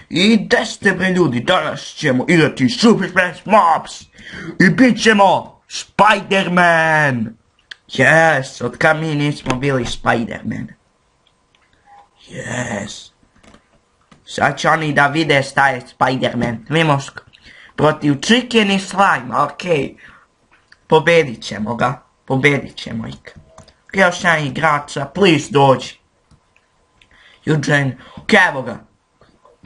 I gdje ste bre ljudi, danas ćemo igrati Super Smash Mobs i bit ćemo Spider-Man. Yes, od kad mi nismo bili Spider-Man. Yes. Sad će oni da vide šta je Spider-Man. Vidimo protiv Chicken i Slime, okej. Pobedit ćemo ga, pobedit ćemo ih. Još jedan igrača, please dođi. Eugene, ok, evo ga.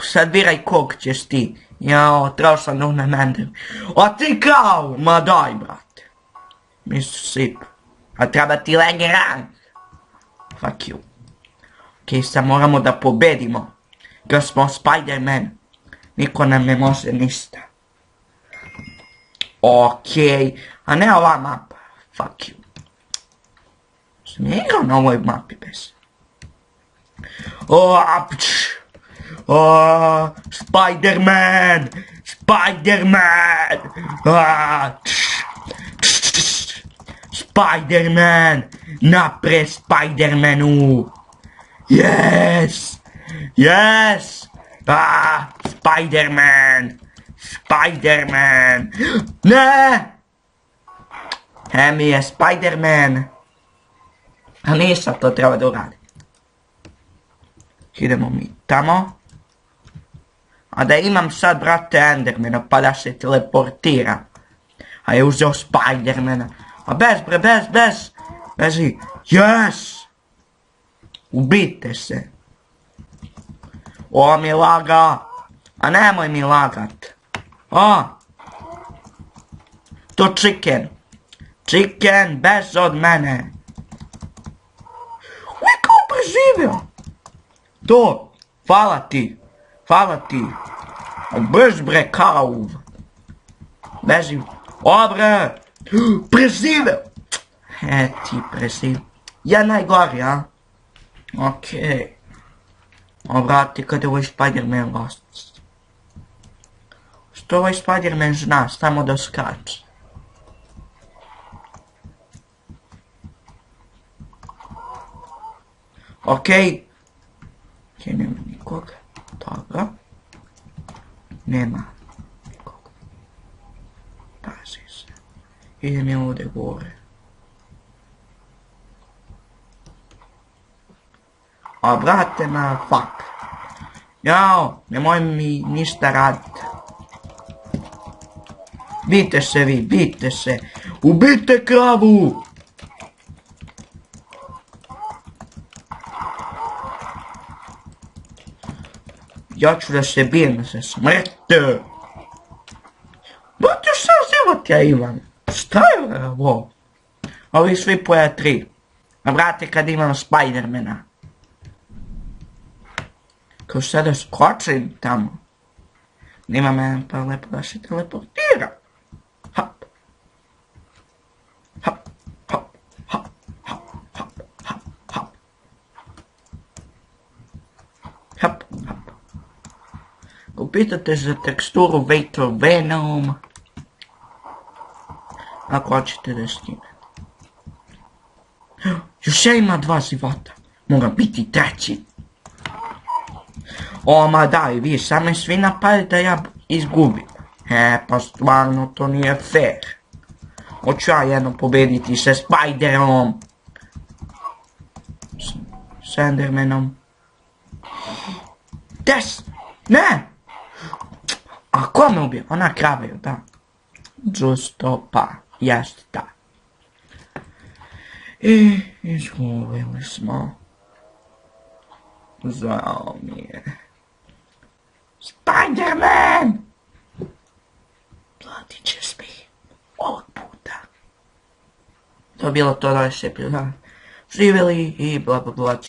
Sad biraj kog ćeš ti. Jao, trebao sam da uzmem Andrew. A ti kao? Ma daj, brate. Mississip. A treba ti legi rank. Fuck you. Ok, sad moramo da pobedimo. Jer smo Spider-Man. Niko nam ne može ništa. Ok, a ne ova mapa. Fuck you. Sam je igrao na ovoj mapi bez. Spider-Man! Spider-Man! Spider-Man! Napred Spider-Manu! Yes! Yes! Spider-Man! Spider-Man! Ne! Mi je Spider-Man! A nisam to treba da uradim. Idemo mi tamo. A da imam sad, brate, Endermana, pa da se teleportira. A je uzeo Spider-mana. A bez, bre, bez. Bezi. Yes! Ubijte se. O, mi laga. A nemoj mi lagat. To Chicken. Chicken, bez od mene. Uvijek kao preživio. To, hvala ti. Brž bre, kao. Beži. O bre. Preživio. Ti preživio. Ja najgori, a? Okej. O brate, kada ovaj Spider-Man lost. Što ovaj Spider-Man zna, samo da skače. Okej, nema nikoga. Dobro. Nema nikoga. Pazi se. Idem ja ovdje gore. A brate na fuck. Jao, nemoj mi ništa raditi. Bijte se vi, bijte se. Ubijte kravu! Ja ću da se bijem da se smrte. Brate, šta život ja imam? Šta je ovo? Ovi svi poja 3. A brate, kad imam Spider-mana. Kao sada skočim tamo. Nima me pa lepo da se teleportira. Hop. Hop. Hop. Hop. Hop. Hop. Hop. Hop. Hop. Hop. Upitate za teksturu Vator Venom. Ako hoćete da skinete. Još ja ima 2 života. Mora biti 3. O, ma daj, vi sad me svi napali da ja izgubim. Pa stvarno to nije fair. Hoću ja jedno pobediti sa Spiderom. S Endermanom. Des! Ne! A ko me ubio? Ona krava, da. Justo pa, jest da. I izgubili smo. Žao mi je. Spider-Man! Platit ćeš mi ovog puta. To je bilo to da se živjeli i bla bla bla.